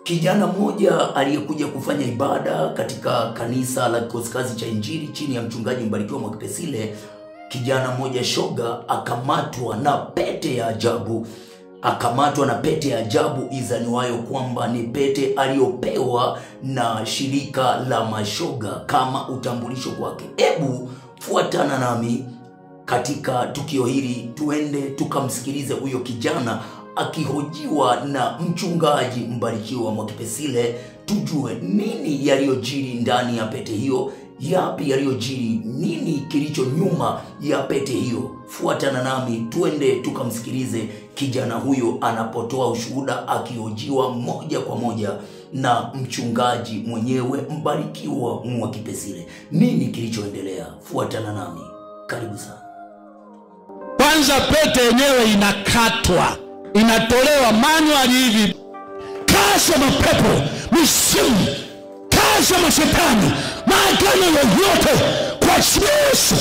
Kijana mmoja aliyekuja kufanya ibada katika kanisa la Kikoskazi cha Injili chini ya mchungaji Mbarikiwa Mwakipesile, kijana mmoja shoga akamatwa na pete ya ajabu. Akamatwa na pete ya ajabu izaniwayo kwamba ni pete aliyopewa na shirika la mashoga kama utambulisho kwake. Hebu fuatana nami katika tukio hili, tuende tukamsikilize huyo kijana akihojiwa na mchungaji Mbarikiwa Mwakipesile, tujue nini yaliyojiri ndani ya pete hiyo, yapi yaliyojiri, nini kilicho nyuma ya pete hiyo. Fuatana nami tuende tukamsikilize kijana huyo anapotoa ushuhuda akihojiwa moja kwa moja na mchungaji mwenyewe Mbarikiwa Mwakipesile. Nini kilichoendelea? Fuatana nami. Karibu sana. Kwanza pete yenyewe inakatwa, inatolewa manuali hivi. Kaza mapepo, misimu, kaza mashetani, maagano yoyote kwa Yesu.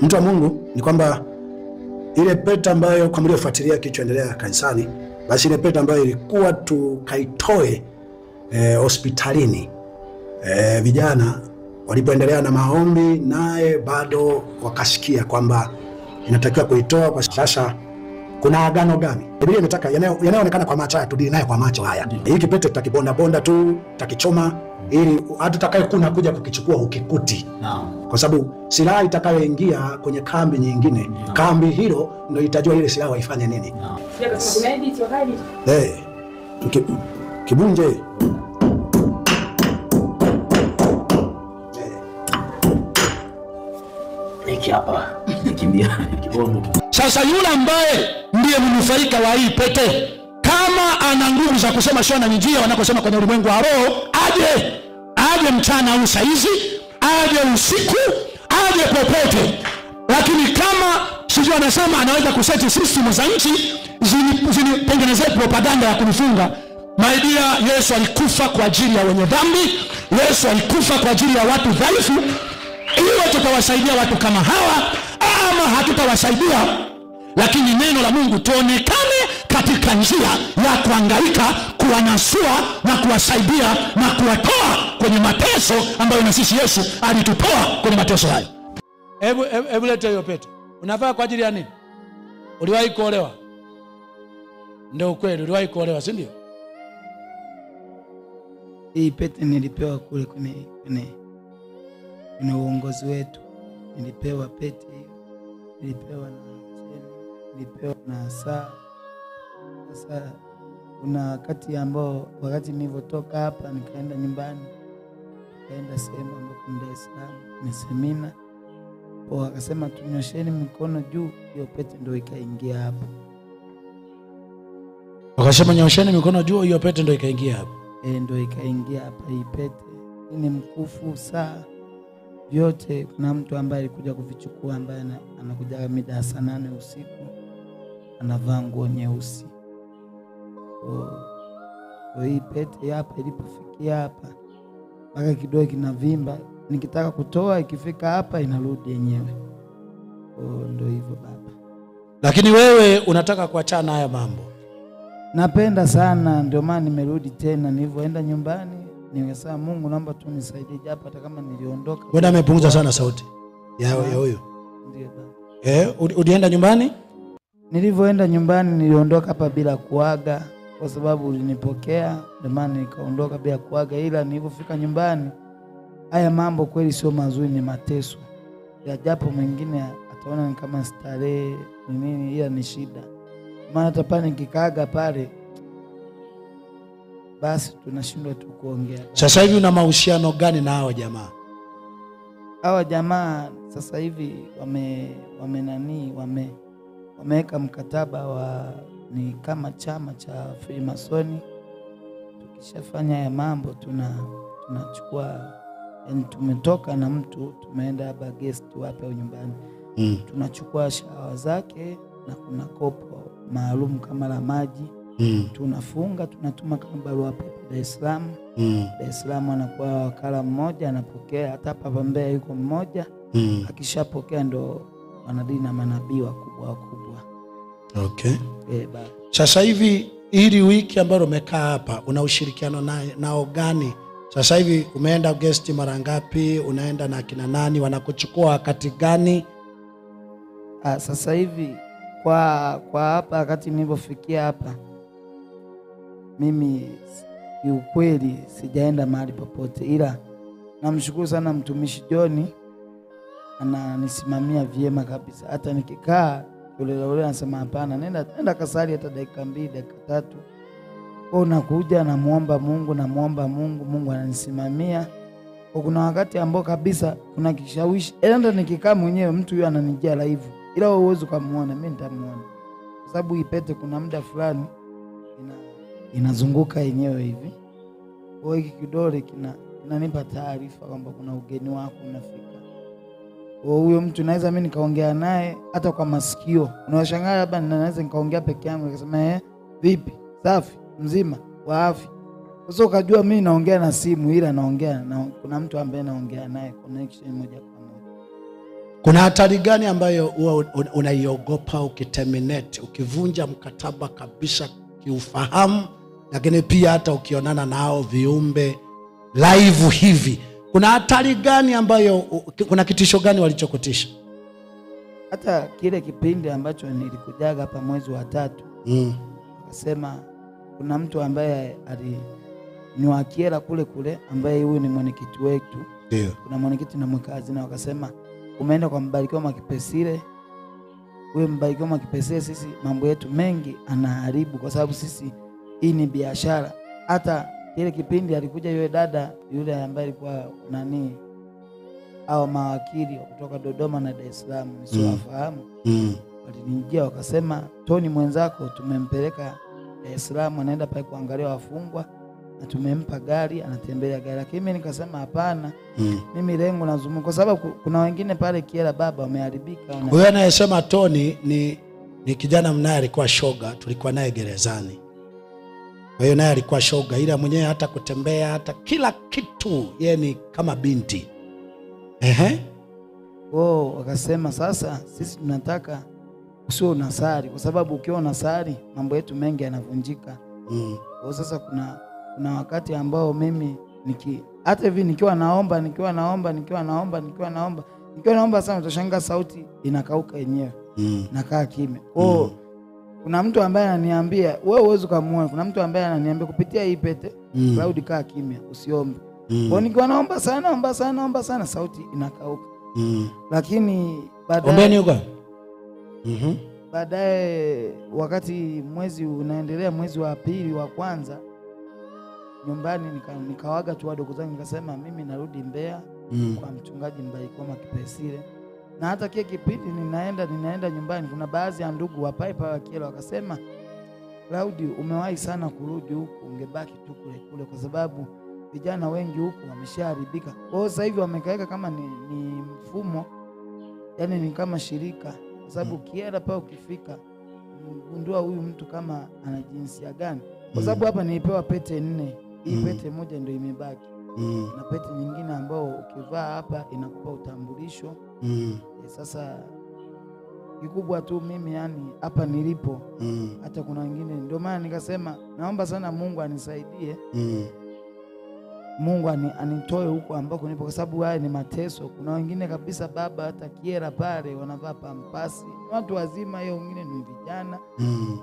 Mtu wa Mungu, ni kwamba ile pete ambayo kwa mliofuatilia kilichoendelea kanisani, basi ile pete ambayo ilikuwa tukaitoe hospitalini, vijana walipoendelea na maombi, naye bado wakasikia kwamba inatakiwa kuitoa. Kwa sasa kuna agano gani? Biblia inataka yanayoonekana kwa macho haya tudili nayo kwa macho haya. Hiki pete tutakibonda bonda tu, tutakichoma ili hata utakaye kuja kukichukua ukikuti. Kwa sababu silaha itakayoingia kwenye kambi nyingine, kambi hilo ndio itajua ile silaha waifanye nini. Kibunje. Neki hapa, kimbia, kibondo. Sasa yule ambaye ndiye mnufaika wa hii pete, kama ana nguvu za kusema shona njia wanakosema kwenye ulimwengu wa roho, aje mchana au saizi, aje usiku, aje popote. Lakini kama sijui anasema anaweza kuseti system za nchi zinitengenezea propaganda ya kunifunga. My dear, Yesu alikufa kwa ajili ya wenye dhambi. Yesu alikufa kwa ajili ya watu dhaifu. Iwe tutawasaidia watu kama hawa ama hatutawasaidia, lakini neno la Mungu tuonekane katika njia ya kuangaika, kuwanasua na kuwasaidia na kuwatoa kwenye mateso ambayo na sisi Yesu alitutoa kwenye mateso hayo. Hebu leta hiyo pete. Unafaa kwa ajili ya nini? Uliwahi kuolewa? Ndio ukweli, uliwahi kuolewa, si ndio? Hii pete nilipewa kule kwenye uongozi wetu. Nilipewa pete hiyo. Nilipewa na nilipewa na saa. Sasa kuna wakati nilivotoka hapa nikaenda nyumbani, nikaenda sehemu ambako Dar es Salaam ni semina. Kwa akasema tunyosheni mikono juu, hiyo pete ndio ikaingia hapa. Akasema nyosheni mikono juu, hiyo pete ndio ikaingia hapa. Ndio ikaingia hapa hii pete. Hii ni mkufu, saa, vyote. Kuna mtu ambaye alikuja kuvichukua ambaye anakuja mida saa 8 usiku, anavaa nguo nyeusi. Kwa hii pete hapa ilipofikia hapa mpaka kidogo kinavimba, nikitaka kutoa ikifika hapa inarudi yenyewe. Ndio hivyo baba. Lakini wewe unataka kuachana haya mambo? Napenda sana, ndio maana nimerudi tena. Nilivyoenda nyumbani nikasema Mungu naomba tu nisaidie japo hata kama niliondoka. Wewe amepunguza sana sauti ya huyo. Ndio baba. Ulienda nyumbani? Nilivyoenda nyumbani niliondoka hapa bila kuaga kwa sababu ulinipokea, ndio maana nikaondoka bila kuaga, ila nilipofika nyumbani haya mambo kweli sio mazuri, ni mateso. Ya japo mwingine ataona ni kama starehe ni nini, ila ni shida. Maana hata pale nikikaaga pale basi tunashindwa tu kuongea. Sasa hivi una mahusiano gani na hao jamaa? Hawa jamaa sasa hivi wameweka mkataba wa ni kama chama cha Freemason. Tukishafanya ya mambo tunachukua, yani tumetoka na mtu tumeenda hapa guest hapa nyumbani. Tunachukua shawa zake na kuna kopo maalum kama la maji. Tunafunga, tunatuma kama barua pepe Dar es Salaam. Dar es Salaam anakuwa wakala mmoja anapokea, hata hapa Mbeya yuko mmoja. Akishapokea ndo wanadini na manabii wakubwa. Okay. Baba. Sasa hivi hili wiki ambalo umekaa hapa una ushirikiano nao gani? Sasa hivi umeenda guest mara ngapi? Unaenda na kina nani? Wanakuchukua wakati gani? Sasa hivi kwa hapa wakati nilipofikia hapa mimi kiukweli sijaenda mahali popote, ila namshukuru sana mtumishi John, ananisimamia vyema kabisa. Hata nikikaa ule anasema hapana, nenda kasali hata dakika 2 dakika 3. Kwa unakuja namuomba Mungu, Mungu ananisimamia. Kwa kuna wakati ambao kabisa kuna kishawishi, enda nikikaa mwenyewe mtu huyo ananijia live, ila wewe uwezo kumuona, mimi nitamuona. Kwa sababu ipete kuna muda fulani inazunguka yenyewe hivi. Kwa hiki kidole kinanipa taarifa kwamba kuna ugeni wako unafika. Kwa huyo mtu naweza mimi nikaongea naye hata kwa masikio. Unawashangaa labda naweza nikaongea peke yangu nikasema vipi? Safi, mzima, wa afya. Sasa ukajua mimi naongea na simu, ila naongea na kuna mtu ambaye naongea naye connection moja kwa moja. Kuna hatari gani ambayo unaiogopa ukiterminate, ukivunja mkataba kabisa kiufahamu, lakini pia hata ukionana na hao viumbe live hivi? Kuna hatari gani ambayo, kuna kitisho gani walichokutisha? Hata kile kipindi ambacho nilikujaga hapa mwezi wa 3, akasema kuna mtu ambaye aliniwakiela kule ambaye huyu ni mwenyekiti wetu. Ndio. Kuna mwenyekiti na mwekazi, na wakasema umeenda kwa Mbarikiwa Mwakipesile. Huyo Mbarikiwa Mwakipesile sisi mambo yetu mengi anaharibu, kwa sababu sisi hii ni biashara. Hata kile kipindi alikuja yule dada yule ambaye alikuwa au mawakili kutoka Dodoma na Dar es Salaam nisiwafahamu. Walinijia wakasema Tony mwenzako tumempeleka Dar es Salaam, anaenda pale kuangalia wafungwa na tumempa gari, anatembelea gari. Lakini mimi nikasema hapana, mimi lengo nazungumza kwa sababu kuna wengine pale Kiela baba wameharibika. Wewe anayesema Tony ni kijana mnaye alikuwa shoga, tulikuwa naye gerezani. Kwa hiyo naye alikuwa shoga, ila mwenyewe hata kutembea hata kila kitu yeye ni kama binti. Wakasema sasa sisi tunataka usio unasari, kwa sababu ukiwa unasari mambo yetu mengi yanavunjika. Kwa sasa kuna wakati ambao mimi hata hivi nikiwa naomba sana utashangaa sauti inakauka yenyewe. Nakaa kimya. Kuna mtu ambaye ananiambia wewe uwezo kumuona, kuna mtu ambaye ananiambia kupitia hii pete Cloud kaa kimya usiombe. Kwa nikiwa naomba sana sauti inakauka. Lakini baadaye wakati mwezi unaendelea, mwezi wa 2 wa kwanza, nyumbani nikawaga tu wadogo zangu, nikasema mimi narudi Mbeya kwa mchungaji Mbarikiwa Mwakipesile. Na hata kile kipindi ninaenda nyumbani, kuna baadhi ya ndugu wa Piper wa Kiela wakasema Cloud umewahi sana kurudi huku, ungebaki tu kule kwa sababu vijana wengi huku wameshaharibika. Kwa sasa hivi wamekaeka kama ni mfumo, yani ni kama shirika, kwa sababu Kiela pale ukifika gundua huyu mtu kama ana jinsia gani. Kwa sababu hapa nilipewa pete 4, hii pete moja ndio imebaki. Na pete nyingine ambao ukivaa hapa inakupa utambulisho. Sasa kikubwa tu mimi yani hapa nilipo, hata kuna wengine, ndio maana nikasema naomba sana Mungu anisaidie Mungu anitoe huko ambako nipo, kwa sababu haya ni mateso. Kuna wengine kabisa baba, hata kiera pale wanavaa pampasi, watu wazima, hiyo wengine ni vijana.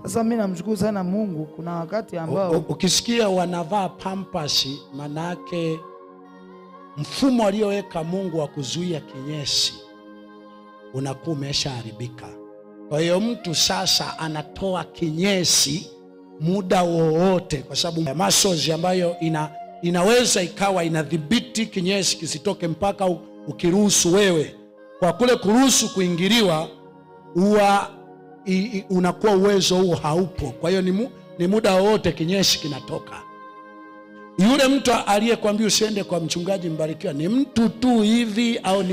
Sasa mimi namshukuru sana Mungu. Kuna wakati ambao ukisikia wanavaa pampasi, manake mfumo alioweka Mungu wa kuzuia kinyesi unakuwa umeshaharibika. Kwa hiyo mtu sasa anatoa kinyesi muda wowote, kwa sababu muscles ambayo inaweza ikawa inadhibiti kinyesi kisitoke mpaka ukiruhusu wewe. Kwa kule kuruhusu kuingiliwa unakuwa uwezo huo haupo. Kwa hiyo ni muda wowote kinyesi kinatoka. Yule mtu aliyekwambia usiende kwa mchungaji Mbarikiwa ni mtu tu hivi au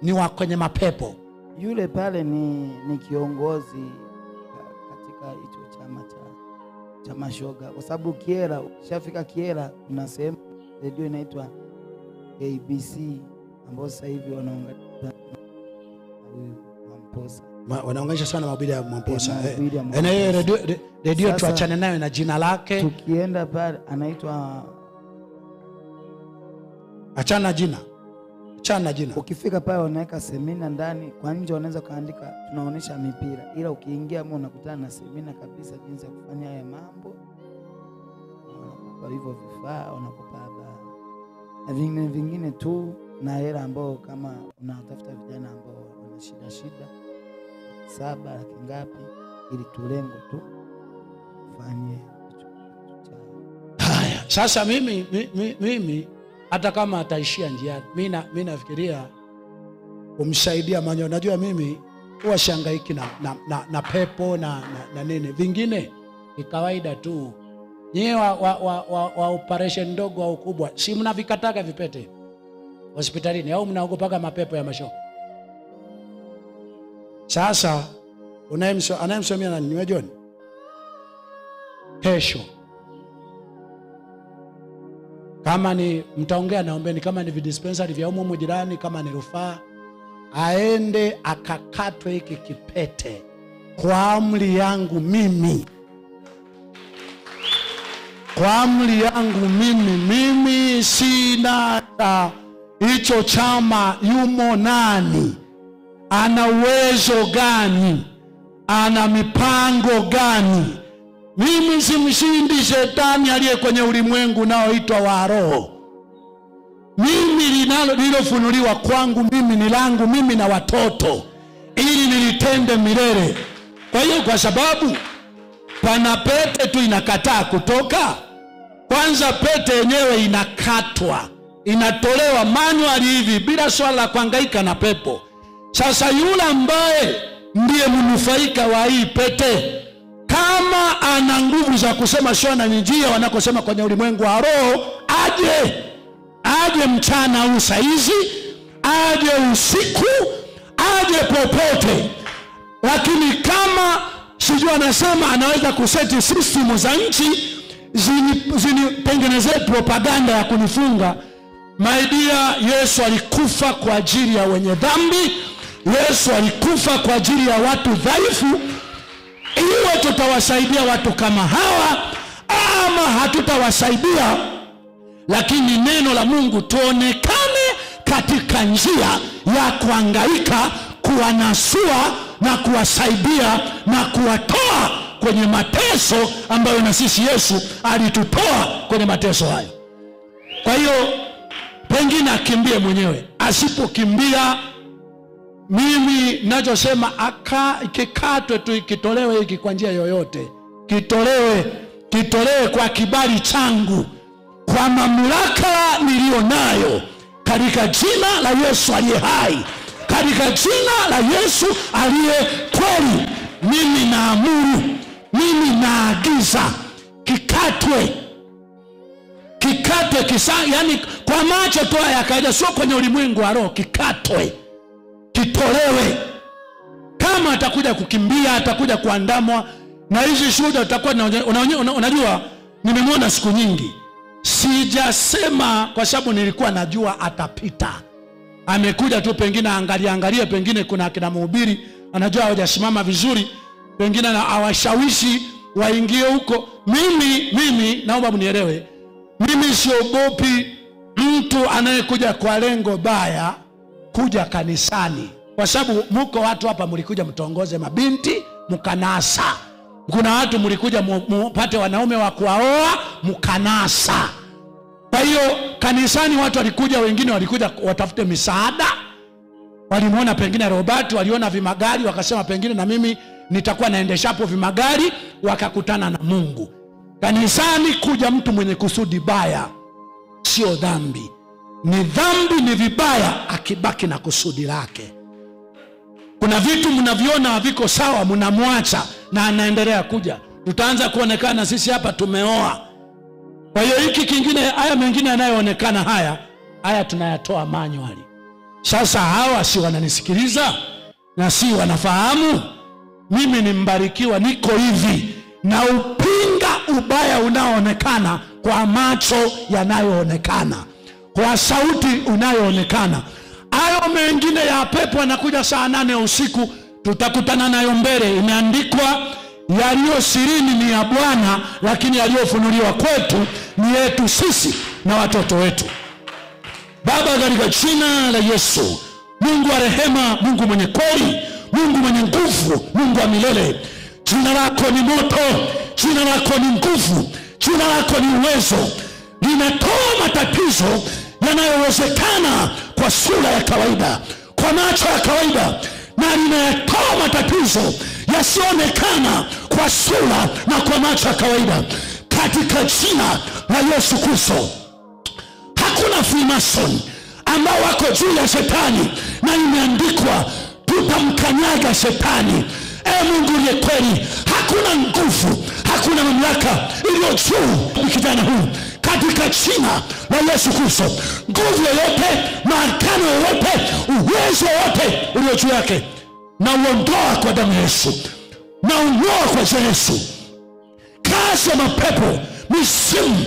ni wa kwenye mapepo? Yule pale ni kiongozi katika hicho chama cha mashoga, kwa sababu Kiera, ukishafika Kiera kuna sehemu redio inaitwa ABC ambayo sasa hivi wanaunganisha Mwamposa, wanaunganisha sana mahubiri ya Mwamposa. Na hiyo redio tuachane nayo na jina lake. Tukienda pale anaitwa, achana jina. Ukifika pale wanaweka semina ndani, kwa nje wanaweza kaandika tunaonesha mipira, ila ukiingia hapo unakutana na semina kabisa, jinsi ya kufanya haya mambo. Wanakupa hivyo vifaa, wanakupa na vingine tu, na hela ambao kama unatafuta vijana ambao wana shida 7 laki ngapi, ili tulengo tu fanye haya. Sasa mimi hata kama ataishia njiani, mimi nafikiria kumsaidia manyo. Najua mimi huwa shangaiki na pepo na nini vingine, ni kawaida tu. Nyewe wa operation ndogo au kubwa, si mnavikataga vipete hospitalini, au mnaogopaga mapepo ya mashoka? Sasa anayemsomea nani? Ni John kesho. Kama ni mtaongea naombeni, kama ni dispensary vya umu jirani, kama ni rufaa, aende akakatwe hiki kipete kwa amri yangu mimi. Kwa amri yangu mimi sina hicho chama. Yumo nani? Ana uwezo gani? Ana mipango gani? Mimi simshindi shetani aliye kwenye ulimwengu unaoitwa wa roho. Mimi lilofunuliwa kwangu mimi ni langu mimi na watoto, ili nilitende milele. Kwa hiyo kwa sababu pana pete tu inakataa kutoka, kwanza pete yenyewe inakatwa, inatolewa manually hivi bila swala la kuhangaika na pepo. Sasa yule ambaye ndiye mnufaika wa hii pete, kama ana nguvu za kusema shona njia wanakosema kwenye ulimwengu wa roho, aje mchana au saizi, aje usiku, aje popote. Lakini kama sijui anasema anaweza kuseti system za nchi zinitengenezee propaganda ya kunifunga, my dear, Yesu alikufa kwa ajili ya wenye dhambi. Yesu alikufa kwa ajili ya watu dhaifu. Iwe tutawasaidia watu kama hawa ama hatutawasaidia, lakini neno la Mungu tuonekane katika njia ya kuhangaika, kuwanasua na kuwasaidia na kuwatoa kwenye mateso ambayo na sisi Yesu alitutoa kwenye mateso hayo. Kwa hiyo pengine akimbie mwenyewe, asipokimbia, mimi nachosema ikikatwe tu, ikitolewe hiki kwa njia yoyote, kitolewe kwa kibali changu, kwa mamlaka niliyo nayo, katika jina la Yesu aliye hai, katika jina la Yesu aliye kweli. Mimi naamuru, mimi naagiza, kikatwe yani kwa macho tu ya kawaida, sio kwenye ulimwengu wa roho. Kikatwe, kitolewe. Kama atakuja kukimbia, atakuja kuandamwa na hizi shuhuda, utakuwa unajua nimemwona siku nyingi. Sijasema kwa sababu nilikuwa najua atapita. Amekuja tu pengine angalia, pengine kuna akina mhubiri anajua hawajasimama vizuri, pengine awashawishi waingie huko. Mimi naomba mnielewe, mimi siogopi mtu anayekuja kwa lengo baya kuja kanisani, kwa sababu muko watu hapa mlikuja mtongoze mabinti mkanasa, kuna watu mlikuja mupate wanaume wa kuwaoa mkanasa. Kwa hiyo kanisani watu walikuja, wengine walikuja watafute misaada, walimuona pengine Robert, waliona vimagari wakasema pengine na mimi nitakuwa naendeshapo vimagari, wakakutana na Mungu. Kanisani kuja mtu mwenye kusudi baya sio dhambi. Ni dhambi, ni vibaya akibaki na kusudi lake. Kuna vitu mnaviona haviko sawa, mnamwacha na anaendelea kuja. Tutaanza kuonekana sisi hapa tumeoa. Kwa hiyo hiki kingine, haya mengine yanayoonekana haya tunayatoa manually. Sasa hawa si wananisikiliza na si wanafahamu mimi ni mbarikiwa, niko hivi na upinga ubaya unaoonekana kwa macho yanayoonekana, kwa sauti unayoonekana. Hayo mengine ya pepo anakuja saa 8 usiku, tutakutana nayo mbele. Imeandikwa yaliyo sirini ni ya Bwana, lakini yaliyofunuliwa kwetu ni yetu sisi na watoto wetu. Baba, katika jina la Yesu, Mungu wa rehema, Mungu mwenye kweli, Mungu mwenye nguvu, Mungu wa milele, jina lako ni moto, jina lako ni nguvu, jina lako ni uwezo. Linatoa matatizo yanayowezekana kwa sura ya kawaida, kwa macho ya kawaida, na linatoa matatizo yasionekana kwa sura na kwa macho ya kawaida, katika jina la Yesu Kristo. Hakuna Freemason ambao wako juu ya shetani, na imeandikwa tutamkanyaga shetani. Mungu ni kweli, hakuna nguvu, hakuna mamlaka iliyo juu kijana huyu, katika jina la Yesu Kristo. Nguvu yoyote, maagano yoyote, uwezo wote ulio juu yake, na uondoa kwa damu ya Yesu, na unyoa kwa jina la Yesu. Kazi ya mapepo, misimu,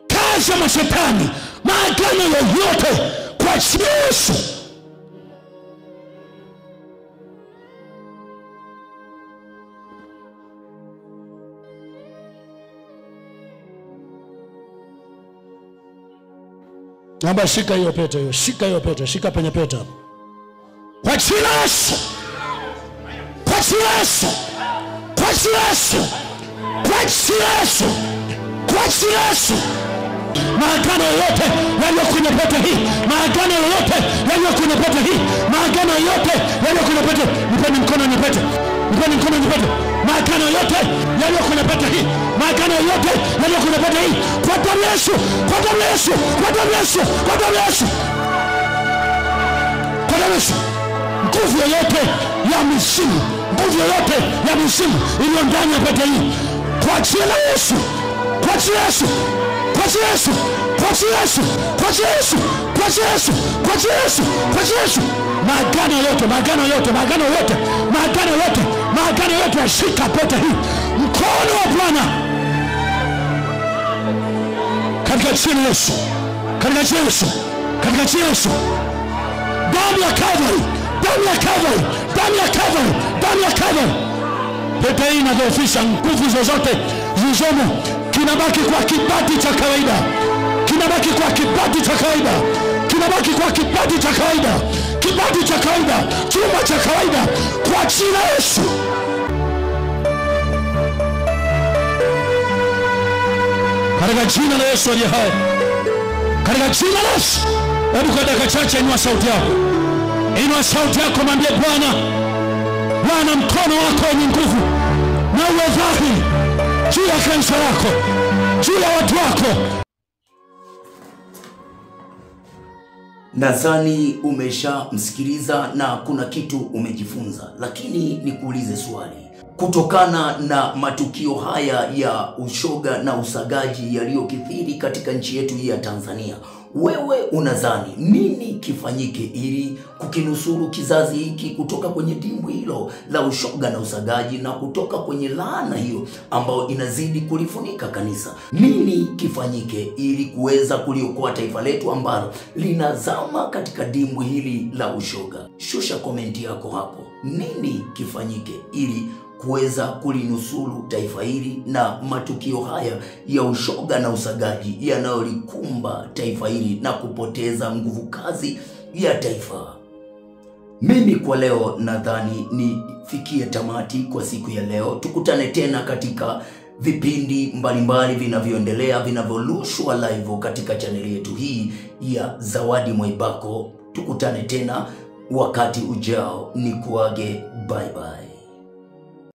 kazi ya mashetani, maagano yoyote kwa jina la Yesu. Naomba shika hiyo pete hiyo, shika hiyo pete, shika penye pete. Kwa jina la Yesu, kwa jina la Yesu, kwa jina la Yesu, kwa jina la Yesu, kwa jina la Yesu. Maagano yote yaliyo kwenye pete hii, maagano yote yaliyo kwenye pete hii, maagano yote yaliyo kwenye pete, nipeni mkono ni pete, nipeni mkono ni pete. Maagano yote yaliyo kwenye pete hii, maagano yote yaliyo kwenye pete hii, kwa damu ya Yesu, kwa damu ya Yesu, kwa damu ya Yesu, kwa damu ya Yesu, kwa damu ya Yesu. Nguvu yoyote ya misimu, nguvu yoyote ya misimu iliyo ndani ya pete hii, kwa jina la Yesu, kwa jina la Yesu, kwa jina la Yesu, kwa jina la Yesu, kwa jina la Yesu, kwa jina la Yesu, kwa jina la Yesu, kwa jina la Yesu. Maagano yote, maagano yote, maagano yote, maagano yote, maagano yote yashika pete hii, mkono wa Bwana, katika jina la Yesu, katika jina la Yesu, katika jina la Yesu. Damu ya Calvary, damu ya Calvary, damu ya Calvary, damu ya Calvary. Pete hii inadhoofisha nguvu zozote zilizomo. Kinabaki kwa kibati cha kawaida, kinabaki kwa kibati cha kawaida, kinabaki kwa kibati cha kawaida, kibati cha kawaida, chuma cha kawaida, kwa jina la Yesu. Katika jina la Yesu aliye hai, katika jina la Yesu. Hebu kwa dakika chache inua sauti yako, inua sauti yako, mwambie Bwana, Bwana, mkono wako wenye nguvu na uwe dhahiri juu ya kanisa lako, juu ya watu wako. Nadhani umeshamsikiliza na kuna kitu umejifunza, lakini nikuulize swali. Kutokana na matukio haya ya ushoga na usagaji yaliyokithiri katika nchi yetu hii ya Tanzania, wewe unadhani nini kifanyike ili kukinusuru kizazi hiki kutoka kwenye dimbwi hilo la ushoga na usagaji, na kutoka kwenye laana hiyo ambayo inazidi kulifunika kanisa? Nini kifanyike ili kuweza kuliokoa taifa letu ambalo linazama katika dimbwi hili la ushoga? Shusha komenti yako hapo. Nini kifanyike ili kuweza kulinusuru taifa hili na matukio haya ya ushoga na usagaji yanayolikumba taifa hili na kupoteza nguvu kazi ya taifa. Mimi kwa leo nadhani nifikie tamati kwa siku ya leo. Tukutane tena katika vipindi mbalimbali vinavyoendelea vinavyorushwa live katika chaneli yetu hii ya Zawadi Mwaibako. Tukutane tena wakati ujao, nikuage, bye bye.